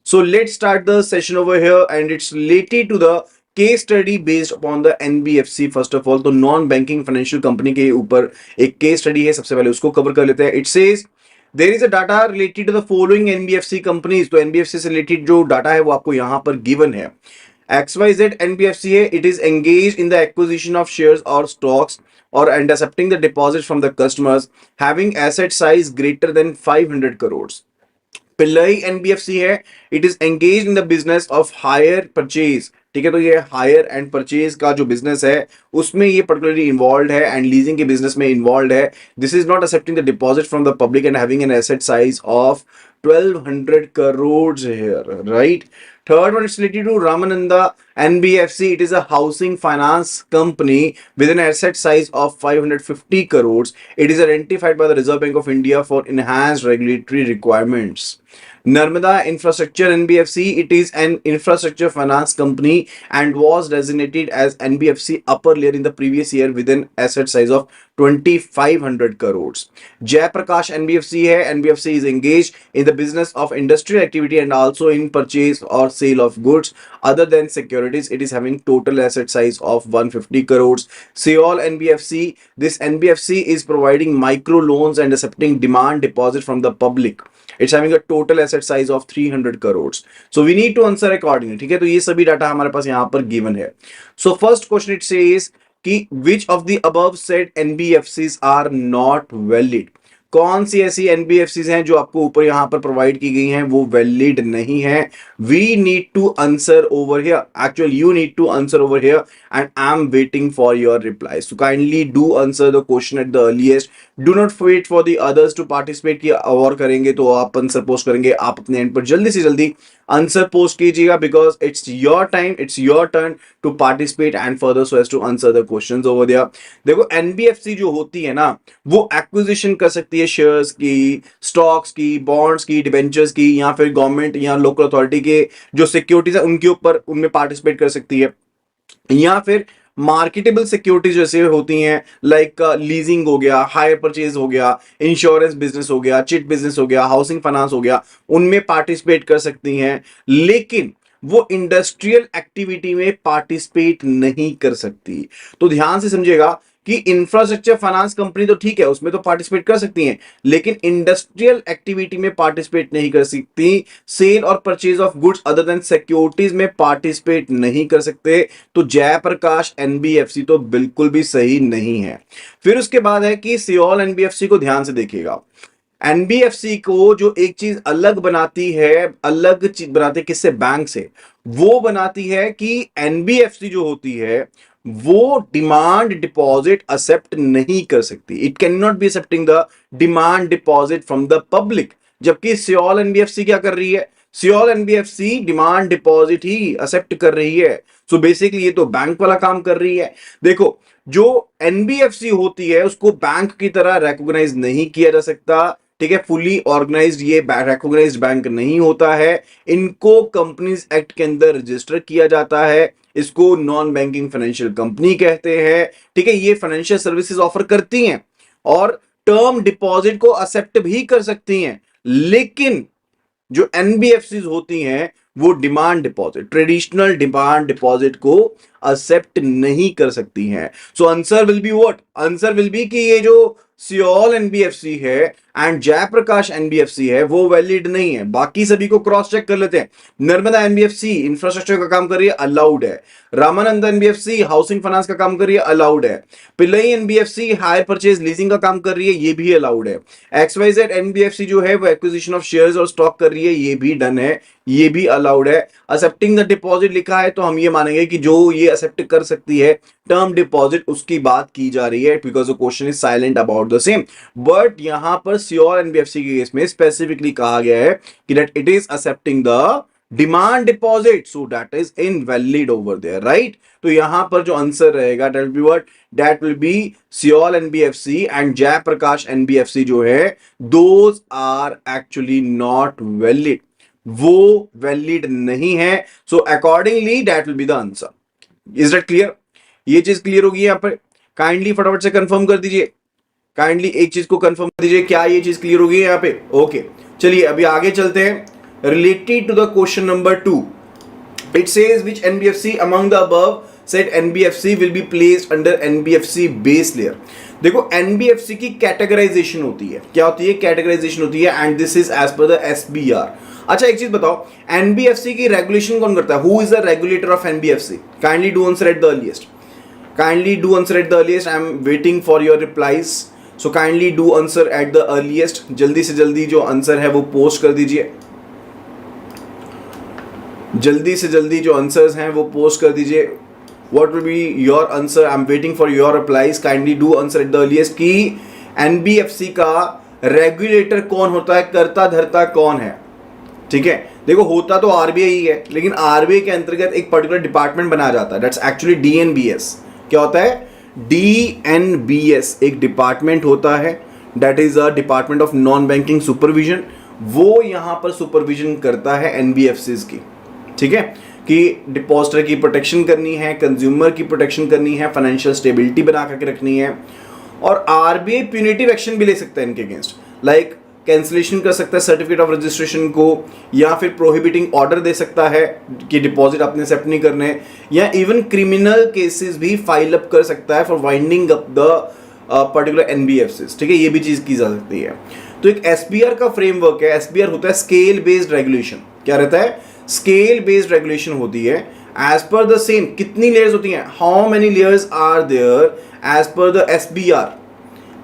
So let's start the session over here, and it's related to the case study based upon the NBFC. First of all, तो non banking financial company के ऊपर एक case study है, सबसे पहले उसको cover कर लेते हैं. It says there is a data related to the following NBFC companies. तो एनबीएफसी से रिलेटेड जो डाटा है वो आपको यहां पर गिवन है. XYZ NBFC है, it is engaged in the acquisition of shares or stocks or and accepting the deposits from the customers having asset size greater than 500 crores. Pillai NBFC है, it is engage in the business of hire purchase. ठीक है, तो ये higher and purchase का जो business है उसमें ये पर्टिकुलरली इन्वॉल्व है एंड लीजिंग के बिजनेस में इन्वॉल्व है. This is not accepting the deposit from the public and having an asset size of 1200 crores here, right? Third one is related to Ramananda NBFC. It is a housing finance company with an asset size of 550 crores. It is identified by the Reserve Bank of India for enhanced regulatory requirements. Narmada Infrastructure NBFC, it is an infrastructure finance company and was designated as NBFC upper layer in the previous year with an asset size of 2500 crores. Jayaprakash NBFC है, NBFC is engaged in the business of industrial activity and also in purchase or sale of goods other than securities. It is having total asset size of 150 crores. Seol NBFC, this NBFC is providing micro loans and accepting demand deposit from the public. It's having a total asset size of 300 crores. So we need to answer accordingly. ठीक है, तो ये सभी data हमारे पास यहाँ पर given है. So first question it says कि which of the above said NBFCs are not valid. कौन सी ऐसी एनबीएफसीज हैं जो आपको ऊपर यहां पर प्रोवाइड की गई हैं वो वैलिड नहीं है. We need to answer over here. Actually you need to answer over here and I am waiting for your reply. So kindly do answer the question at the earliest. Do not wait for the others to participate. की और करेंगे तो आप answer post करेंगे, आप अपने and पर जल्दी से जल्दी आंसर पोस्ट कीजिएगा because it's your time, it's your turn to participate and further so as to answer the questions over there. देखो एनबीएफसी जो होती है ना वो एक्विजिशन कर सकती है शेयर्स की, स्टॉक्स की, बॉन्ड्स की, डिबेंचर्स की, या फिर गवर्नमेंट या लोकल अथॉरिटी के जो सिक्योरिटीज है उनके ऊपर उनमें पार्टिसिपेट कर सकती है, या फिर मार्केटेबल सिक्योरिटीज जैसे होती हैं लाइक लीजिंग हो गया, हायर परचेज हो गया, इंश्योरेंस बिजनेस हो गया, चिट बिजनेस हो गया, हाउसिंग फाइनेंस हो गया, उनमें पार्टिसिपेट कर सकती हैं. लेकिन वो इंडस्ट्रियल एक्टिविटी में पार्टिसिपेट नहीं कर सकती. तो ध्यान से समझिएगा कि इंफ्रास्ट्रक्चर फाइनेंस कंपनी तो ठीक है, उसमें तो पार्टिसिपेट कर सकती हैं, लेकिन इंडस्ट्रियल एक्टिविटी में पार्टिसिपेट नहीं कर सकती. सेल और purchase of goods other than securities में पार्टिसिपेट नहीं कर सकते. तो जयप्रकाश एनबीएफसी तो बिल्कुल भी सही नहीं है. फिर उसके बाद है कि सियोल एनबीएफसी को ध्यान से देखिएगा. एनबीएफसी को जो एक चीज अलग बनाती है, अलग चीज बनाती है किससे? बैंक से. वो बनाती है कि एनबीएफसी जो होती है वो डिमांड डिपॉजिट एक्सेप्ट नहीं कर सकती. It can not be accepting the demand deposit from the public. जबकि सियोल एनबीएफसी क्या कर रही है? सियोल एनबीएफसी डिमांड डिपॉजिट ही एक्सेप्ट कर रही है. सो बेसिकली ये तो बैंक वाला काम कर रही है. देखो जो एनबीएफसी होती है उसको बैंक की तरह रिकॉग्नाइज नहीं किया जा सकता. ठीक है, फुली ऑर्गेनाइज्ड ये रिकॉग्नाइज्ड बैंक नहीं होता है. इनको कंपनीज एक्ट के अंदर रजिस्टर किया जाता है. इसको नॉन बैंकिंग फाइनेंशियल कंपनी कहते हैं. ठीक है, ये फाइनेंशियल सर्विसेज ऑफर करती हैं और टर्म डिपॉजिट को एक्सेप्ट भी कर सकती हैं. लेकिन जो एनबीएफसी होती हैं वो demand deposit, traditional demand deposit को एक्सेप्ट नहीं कर सकती हैं. So answer will be what? Answer will be कि ये जो सियोल एनबीएफसी है एंड जयप्रकाश एनबीएफसी है वो वैलिड नहीं है. बाकी सभी को क्रॉस चेक कर लेते हैं. नर्मदा एनबीएफसी इंफ्रास्ट्रक्चर का काम कर रही है, अलाउड है. रामानंद एनबीएफसी हाउसिंग फाइनेंस का काम कर रही है, अलाउड है. Pillai NBFC hire purchase leasing का काम कर रही है, ये भी अलाउड है. XYZ एनबीएफसी जो है वो एक्विजिशन ऑफ शेयर्स और स्टॉक कर रही है, ये भी डन है, ये भी अलाउड है. एक्सेप्टिंग द डिपॉजिट लिखा है तो हम ये मानेंगे कि जो ये एक्सेप्ट कर सकती है टर्म डिपॉजिट उसकी बात की जा रही है because the question is silent about the same. But यहां पर सियोल एनबीएफसी के केस में स्पेसिफिकली कहा गया है कि that it is accepting the demand deposit, so that is invalid over there, right. तो यहां पर जो आंसर रहेगा that will be what? That will be सियोल एनबीएफसी एंड जयप्रकाश एनबीएफसी जो है those are actually not valid. वो वैलिड नहीं है. So accordingly that will be the answer. Is that clear? ये चीज क्लियर होगी यहां पर? काइंडली फटाफट से कंफर्म कर दीजिए. काइंडली एक चीज को कंफर्म कर दीजिए, क्या ये चीज क्लियर होगी यहां पे? ओके, चलिए अभी आगे चलते हैं. related to the question number 2. It says which NBFC among the above said NBFC will be placed under NBFC base layer. देखो NBFC की कैटेगराइजेशन होती है, क्या होती है? कैटेगराइजेशन होती है, and this is as per the SBR. अच्छा एक चीज बताओ, NBFC की रेगुलेशन कौन करता है? Who is the regulator of NBFC? Kindly do answer at the earliest. Kindly do answer at the earliest. I am waiting for your replies. So kindly do answer at the earliest. जल्दी से जल्दी जो answer है वो post कर दीजिए. जल्दी से जल्दी जो आंसर्स हैं वो पोस्ट कर दीजिए. What will be your answer? I am waiting for your replies. Kindly do answer at the earliest कि NBFC का रेगुलेटर कौन होता है, करता धरता कौन है. ठीक है, देखो होता तो RBI ही है, लेकिन RBI के अंतर्गत एक पर्टिकुलर डिपार्टमेंट बनाया जाता है. That's actually DNBS. क्या होता है? DNBS एक डिपार्टमेंट होता है. That is a department of non banking supervision. वो यहाँ पर सुपरविजन करता है NBFCs की. ठीक है, कि डिपॉजिटर की प्रोटेक्शन करनी है, कंज्यूमर की प्रोटेक्शन करनी है, फाइनेंशियल स्टेबिलिटी बना करके रखनी है. और RBI प्यूनिटिव एक्शन भी ले सकता है इनके अगेंस्ट, लाइक कैंसिलेशन कर सकता है सर्टिफिकेट ऑफ रजिस्ट्रेशन को, या फिर प्रोहिबिटिंग ऑर्डर दे सकता है कि डिपॉजिट अपने एक्सेप्ट नहीं करने, या इवन क्रिमिनल केसेस भी फाइल अप कर सकता है for winding up the particular NBFCs. ठीक है, ये भी चीज़ की जा सकती है. तो एक SBR का फ्रेमवर्क है. SBR होता है स्केल बेस्ड रेगुलेशन. क्या रहता है? स्केल बेस्ड रेगुलेशन होती है. एज पर द सेम कितनी लेयर्स होती हैं? How many layers are there as per the SBR?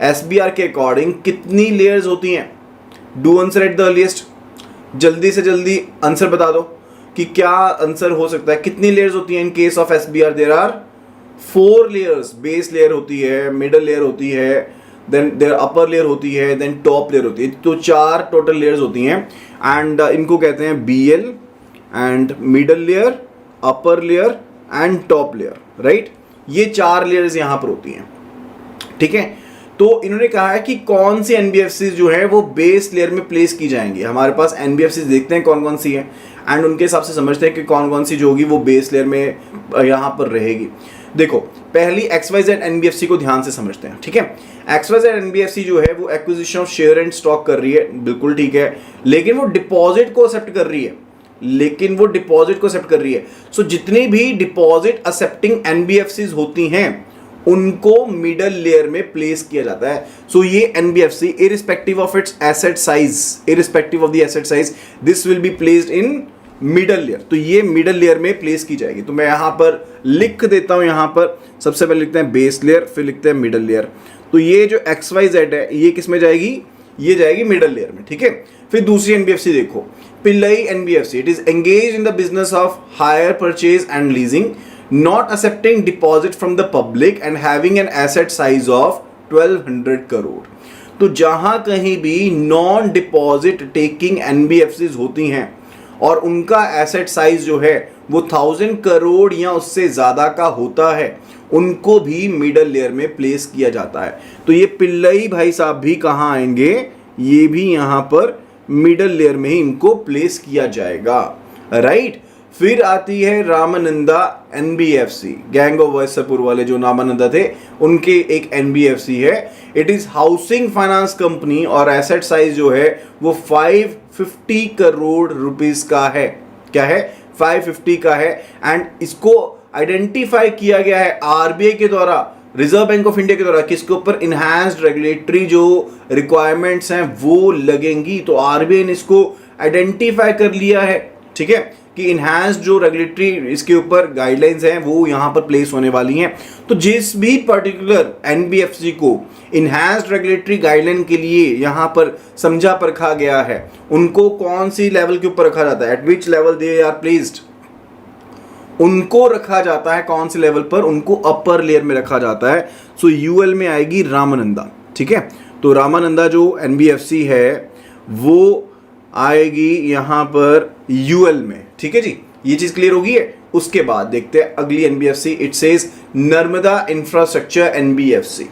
SBR के अकॉर्डिंग कितनी लेयर्स होती हैं? Do answer at the earliest. जल्दी से जल्दी आंसर बता दो कि क्या आंसर हो सकता है. कितनी लेयर्स होती हैं in case of SBR? There are 4 layers. Base layer होती है, मिडल लेयर होती है, देन देयर अपर लेयर होती है, देन टॉप लेयर होती है. तो 4 टोटल लेयर्स होती हैं, एंड इनको कहते हैं BL and middle layer, upper layer and top layer. Right, ये 4 लेयर्स यहां पर होती हैं. ठीक है, तो इन्होंने कहा है कि कौन सी NBFCs जो है वो बेस लेयर में प्लेस की जाएंगी. हमारे पास NBFCs देखते हैं कौन कौन सी है, एंड उनके हिसाब से समझते हैं कि कौन कौन सी जो होगी वो बेस लेयर में यहां पर रहेगी. देखो पहली XYZ NBFC को ध्यान से समझते हैं. ठीक है, XYZ NBFC जो है वो acquisition of share and stock कर रही है, बिल्कुल ठीक है, लेकिन वो डिपॉजिट को एक्सेप्ट कर रही है. सो जितनी भी डिपॉजिट एक्सेप्टिंग NBFCs होती हैं उनको मिडल लेयर में प्लेस किया जाता है. सो ये NBFC irrespective of its asset size, this will be placed in middle layer. तो ये मिडल लेयर में प्लेस की जाएगी. तो मैं यहां पर लिख देता हूं, यहां पर सबसे पहले लिखते हैं बेस लेयर, फिर लिखते हैं मिडल लेयर. तो ये जो XYZ है ये किस में जाएगी? ये जाएगी मिडल लेयर में. ठीक है, फिर दूसरी NBFC देखो, Pillai NBFC. It is engage in the business of hire purchase and leasing, not accepting deposit from the public and having an asset size of 1200 crore. तो जहां कहीं भी नॉन डिपॉजिट टेकिंग NBFCs होती हैं और उनका एसेट साइज जो है वो 1000 करोड़ या उससे ज्यादा का होता है, उनको भी मिडल लेयर में प्लेस किया जाता है. तो ये पिल्लई भाई साहब भी कहां आएंगे? ये भी यहां पर मिडल लेयर में ही इनको प्लेस किया जाएगा. राइट, फिर आती है रामानंदा NBFC. गैंग ऑफ वैसरपुर वाले जो रामानंदा थे उनके एक NBFC है. It is housing finance company और एसेट साइज जो है वो 550 करोड़ रुपीस का है. क्या है? 550 का है. एंड इसको आइडेंटिफाई किया गया है RBI के द्वारा, रिजर्व बैंक ऑफ इंडिया के द्वारा, किसके ऊपर? इनहैंस्ड रेगुलेटरी जो रिक्वायरमेंट्स हैं वो लगेंगी. तो RBI ने इसको आइडेंटिफाई कर लिया है. ठीक है, कि इनहैंस्ड जो रेगुलेटरी इसके ऊपर गाइडलाइंस हैं वो यहाँ पर प्लेस होने वाली हैं. तो जिस भी पर्टिकुलर NBFC को इनहैंस्ड रेगुलेटरी गाइडलाइन के लिए यहाँ पर समझा परखा गया है, उनको कौन सी लेवल के ऊपर रखा जाता है? At which level they are placed? उनको रखा जाता है कौन से लेवल पर? उनको अपर लेयर में रखा जाता है. सो UL में आएगी रामानंदा. ठीक है, तो रामानंदा जो NBFC है वो आएगी यहां पर UL में. ठीक है जी, ये चीज क्लियर होगी है. उसके बाद देखते हैं अगली NBFC. It says Narmada infrastructure NBFC.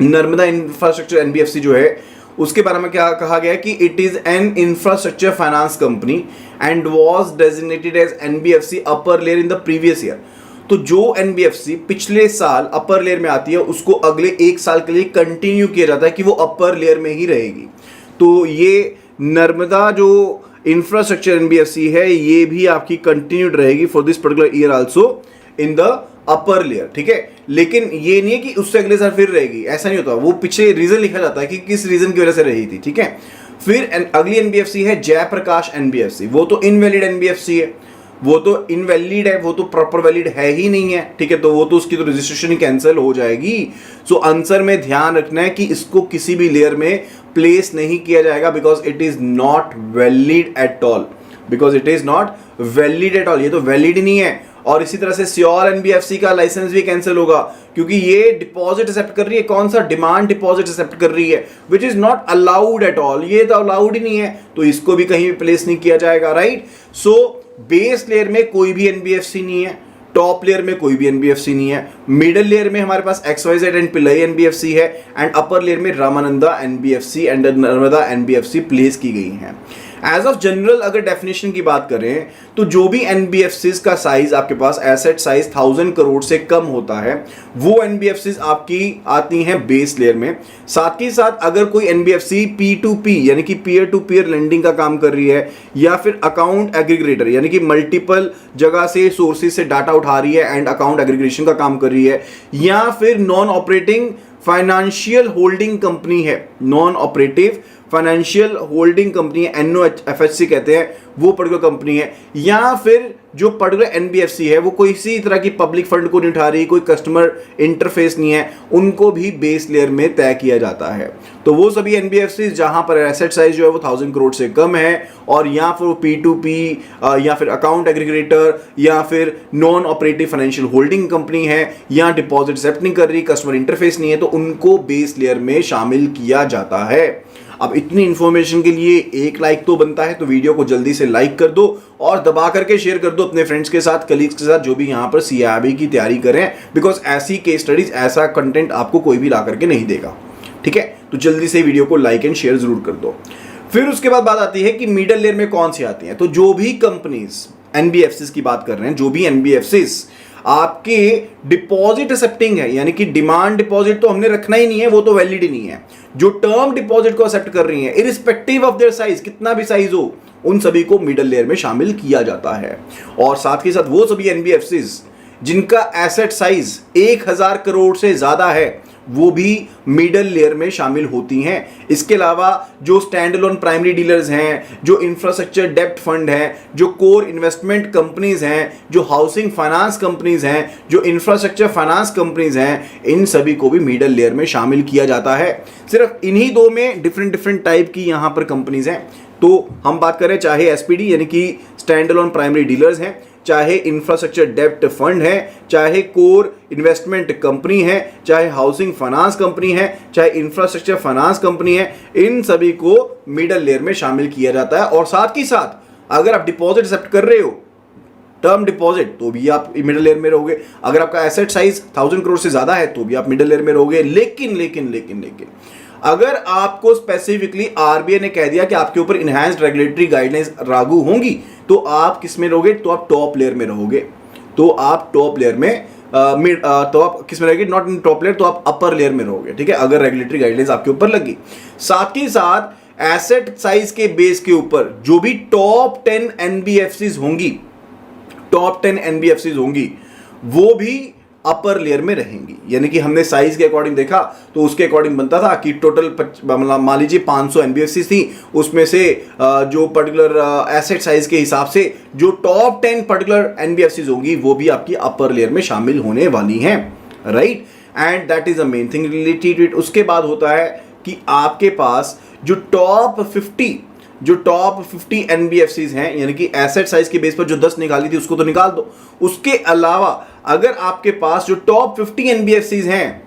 Narmada infrastructure NBFC जो है उसके बारे में क्या कहा गया कि it is an infrastructure finance company and was designated as NBFC upper layer in the previous year. तो जो NBFC पिछले साल अपर लेयर में आती है उसको अगले 1 साल के लिए कंटिन्यू किया जाता है कि वो अपर लेयर में ही रहेगी. तो ये नर्मदा जो इंफ्रास्ट्रक्चर एनबीएफसी है ये भी आपकी कंटिन्यूड रहेगी for this particular year also in the upper layer, ठीक है। लेकिन ये नहीं है कि उससे अगले साल फिर रहेगी, ऐसा नहीं होता, वो पीछे रीजन लिखा जाता है कि किस रीजन की वजह से रही थी, ठीक है। फिर अगली एनबीएफसी है जयप्रकाश एनबीएफसी, वो तो इनवैलिड एनबीएफसी है, वो तो इनवैलिड है, वो तो प्रॉपर वैलिड है ही नहीं है, ठीक है। तो वो तो उसकी तो रजिस्ट्रेशन ही कैंसिल हो जाएगी। सो आंसर में ध्यान रखना है कि इसको किसी भी लेयर में प्लेस नहीं किया जाएगा because it is not valid at all, because it is not valid at all, ये तो वैलिड ही नहीं है। और इसी तरह से श्योर एनबीएफसी का लाइसेंस भी कैंसिल होगा क्योंकि ये डिपॉजिट एक्सेप्ट कर रही है, कौन सा, डिमांड डिपॉजिट एक्सेप्ट कर रही है, which is not allowed at all, ये तो अलाउड ही नहीं है, तो इसको भी कहीं भी प्लेस नहीं किया जाएगा, राइट। सो बेस लेयर में कोई भी एनबीएफसी नहीं है, टॉप लेयर में कोई भी एनबीएफसी नहीं है, मिडिल लेयर में हमारे पास XYZ एंड पिल्लई एनबीएफसी है, एंड अपर लेयर में Ramananda NBFC and Narmada NBFC place की गई हैं। एज ऑफ जनरल अगर डेफिनेशन की बात करें तो जो भी एनबीएफसीज का साइज आपके पास एसेट साइज 1000 करोड़ से कम होता है वो एनबीएफसीज आपकी आती हैं बेस लेयर में। साथ ही साथ अगर कोई एनबीएफसी P2P यानी कि पीयर टू पीयर लेंडिंग का काम कर रही है, या फिर अकाउंट एग्रीगेटर यानी कि मल्टीपल जगह से सोर्सेज से डाटा उठा रही है एंड अकाउंट एग्रीगेशन का काम कर रही है, या फिर non operating financial holding company है, non operative financial holding company है, NOFHC कहते हैं, वो पर्टिकुलर कंपनी है, या फिर जो पर्टिकुलर एनबीएफसी है वो कोई इसी तरह की पब्लिक फंड को नहीं उठा रही, कोई कस्टमर इंटरफेस नहीं है, उनको भी बेस लेयर में तय किया जाता है। तो वो सभी एनबीएफसी जहां पर एसेट साइज जो है वो 1000 करोड़ से कम है, और या फिर P2P या फिर अकाउंट एग्रीगेटर या फिर non operative financial holding company है, या डिपॉजिट एक्सेप्ट नहीं कर रही, कस्टमर इंटरफेस नहीं है, तो उनको बेस लेयर में शामिल किया जाता है। अब इतनी इंफॉर्मेशन के लिए एक लाइक तो बनता है, तो वीडियो को जल्दी से लाइक कर दो और दबा करके शेयर कर दो अपने फ्रेंड्स के साथ, कलीग्स के साथ, जो भी यहाँ पर CIB की तैयारी करें, बिकॉज ऐसी केस स्टडीज, ऐसा कंटेंट आपको कोई भी ला करके नहीं देगा, ठीक है। तो जल्दी से वीडियो को लाइक एंड शेयर जरूर कर दो। फिर उसके बाद बात आती है कि मिडिल लेयर में कौन सी आती है। तो जो भी कंपनीज एनबीएफसीज की बात कर रहे हैं, जो भी एनबीएफसीज आपके डिपॉजिट एक्सेप्टिंग है, यानी कि डिमांड डिपॉजिट तो हमने रखना ही नहीं है, वो तो वैलिड ही नहीं है, जो टर्म डिपॉजिट को एक्सेप्ट कर रही है इरिस्पेक्टिव ऑफ देयर साइज, कितना भी साइज हो, उन सभी को मिडिल लेयर में शामिल किया जाता है। और साथ ही साथ वो सभी एनबीएफसीज जिनका एसेट साइज 1000 करोड़ से ज्यादा है वो भी मिडिल लेयर में शामिल होती हैं। इसके अलावा जो स्टैंड अलोन प्राइमरी डीलर्स हैं, जो इंफ्रास्ट्रक्चर डेप्ट फंड हैं, जो कोर इन्वेस्टमेंट कंपनीज हैं, जो हाउसिंग फाइनेंस कंपनीज हैं, जो इंफ्रास्ट्रक्चर फाइनेंस कंपनीज हैं, इन सभी को भी मिडिल लेयर में शामिल किया जाता है। सिर्फ इन्हीं दो में डिफरेंट टाइप की यहाँ पर कंपनीज हैं। तो हम बात करें चाहे एसपीडी यानी कि स्टैंड अलोन प्राइमरी डीलर्स हैं, चाहे इंफ्रास्ट्रक्चर डेप्ट फंड है, चाहे कोर इन्वेस्टमेंट कंपनी है, चाहे हाउसिंग फाइनेंस कंपनी है, चाहे इंफ्रास्ट्रक्चर फाइनेंस कंपनी है, इन सभी को मिडिल लेयर में शामिल किया जाता है। और साथ ही साथ अगर आप डिपॉजिट एक्सेप्ट कर रहे हो, टर्म डिपॉजिट, तो भी आप मिडिल लेयर में रहोगे। अगर आपका एसेट साइज 1000 करोड़ से ज्यादा है तो भी आप मिडिल लेयर में रहोगे। लेकिन अगर आपको स्पेसिफिकली आरबीआई ने कह दिया कि आपके ऊपर इनहैंस्ड रेगुलेटरी गाइडलाइंस लागू होंगी, तो आप किस में रहोगे, तो आप टॉप लेयर में रहोगे। तो आप टॉप लेयर में तो आप किस में रहोगे, नॉट इन टॉप लेयर, तो आप अपर लेयर में रहोगे, ठीक है, अगर रेगुलेटरी गाइडलाइंस आपके ऊपर लगी। साथ ही साथ एसेट साइज के बेस के ऊपर जो भी टॉप 10 एनबीएफसीज होंगी, टॉप 10 एनबीएफसीज होंगी, वो भी अपर लेयर में रहेंगी। यानी कि हमने साइज के अकॉर्डिंग देखा तो उसके अकॉर्डिंग बनता था कि टोटल मान लीजिए 500 एनबीएफसी थी, उसमें से जो पर्टिकुलर एसेट साइज के हिसाब से जो टॉप 10 पर्टिकुलर एनबीएफसीज होंगी वो भी आपकी अपर लेयर में शामिल होने वाली हैं, right. And that is a main thing related it. उसके बाद होता है कि आपके पास जो टॉप 50 एनबीएफसीज हैं, यानी कि एसेट साइज के बेस पर जो 10 निकाली थी उसको तो निकाल दो। उसके अलावा अगर आपके पास जो टॉप 50 एनबीएफसीज हैं,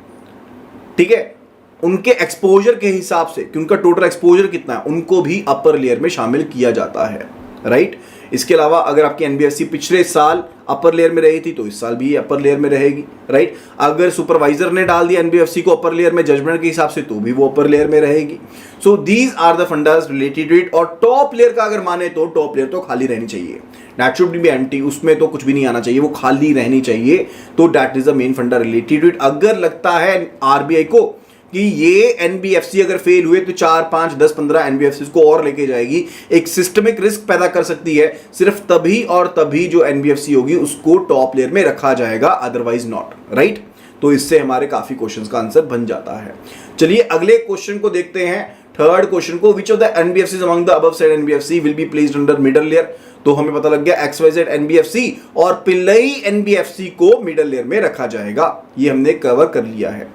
ठीक है, उनके एक्सपोजर के हिसाब से कि उनका टोटल एक्सपोजर कितना है, उनको भी अपर लेयर में शामिल किया जाता है, राइट। इसके अलावा अगर आपकी एनबीएफसी पिछले साल अपर लेयर में रही थी तो इस साल भी अपर लेयर में रहेगी, राइट। अगर सुपरवाइजर ने डाल दिया एनबीएफसी को अपर लेयर में जजमेंट के हिसाब से तो भी वो अपर लेयर में रहेगी। So these are the fundas related to it. और टॉप लेयर का अगर माने तो टॉप लेयर तो खाली रहनी चाहिए, दैट शुड बी एम्प्टी, उसमें तो कुछ भी नहीं आना चाहिए, वो खाली रहनी चाहिए। तो दैट इज द मेन फंडा रिलेटेड टू इट। अगर लगता है आरबीआई को कि ये एनबीएफसी अगर फेल हुए तो 4, 5, 10, 15 एनबीएफसी को और लेके जाएगी, एक सिस्टमिक रिस्क पैदा कर सकती है। सिर्फ तभी और तभी जो एनबीएफसी होगी उसको टॉप लेयर में रखा जाएगा, अदरवाइज नॉट, राइट। तो इससे हमारे काफी क्वेश्चंस का आंसर बन जाता है। चलिए अगले क्वेश्चन को देखते हैं, थर्ड क्वेश्चन को। Which of the NBFC among the above said NBFC will be placed under middle layer. तो हमें पता लग गया XYZ एनबीएफसी और पिल्लई एनबीएफसी को मिडल लेयर में रखा जाएगा, ये हमने कवर कर लिया है।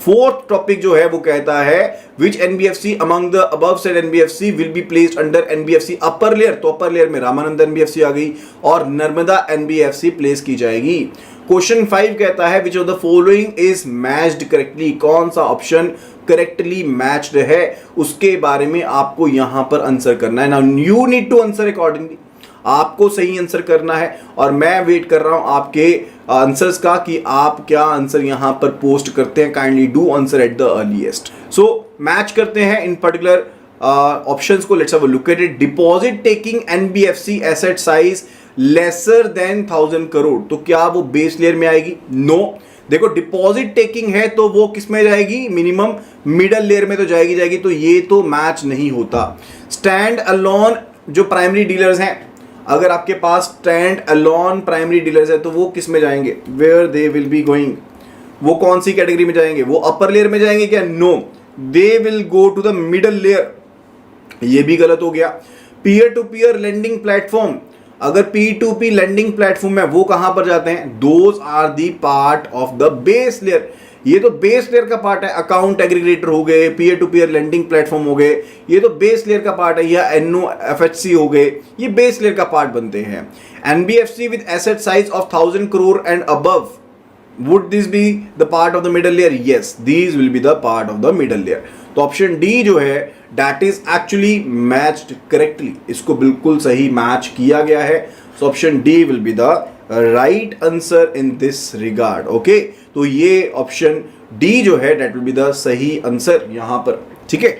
फोर्थ टॉपिक जो है वो कहता है which NBFC among the above said NBFC will be placed under NBFC upper layer. तो अपर लेयर में रामानंद एनबीएफसी आ गई और नर्मदा एनबीएफसी प्लेस की जाएगी। क्वेश्चन 5 कहता है which of the following is matched correctly. कौन सा ऑप्शन करेक्टली मैच्ड है उसके बारे में आपको यहां पर आंसर करना है। Now you need to answer accordingly, आपको सही आंसर करना है और मैं वेट कर रहा हूं आपके आंसर्स का कि आप क्या आंसर यहां पर पोस्ट करते हैं। Kindly do answer at the earliest. So match करते हैं इन पर्टिकुलर ऑप्शंस को। Let's have a look at it. Deposit taking NBFC asset size lesser than 1000 crore, तो क्या वो बेस लेयर में आएगी? नो। देखो डिपॉजिट टेकिंग है तो वो किस में जाएगी? मिनिमम मिडल लेयर में तो जाएगी, तो ये तो मैच नहीं होता। स्टैंड अलोन जो प्राइमरी डीलर्स हैं, अगर आपके पास स्टैंड अलोन प्राइमरी डीलर्स है तो वो किस में जाएंगे? Where they will be going, वो कौन सी कैटेगरी में जाएंगे? वो अपर लेयर में जाएंगे क्या? No, they will go to the middle layer. ये भी गलत हो गया। Peer to peer lending platform, अगर P2P लेंडिंग प्लेटफॉर्म है वो कहां पर जाते हैं? Those are the part of the base layer. ये तो बेस लेयर का पार्ट है। अकाउंट एग्रीगेटर हो गए, peer to peer lending platform हो गए, ये तो बेस लेयर का पार्ट है। या NOFHC हो गए, ये बेस लेयर का पार्ट बनते हैं। NBFC with asset size of 1000 crore and above, would this be the part of the middle layer? Yes, these will be the part of the middle layer. तो option D जो है that is actually matched correctly, इसको बिल्कुल सही match किया गया है। So option D will be the right answer in this regard. Okay, तो ये ऑप्शन डी जो है that will be the सही आंसर यहां पर, ठीक है।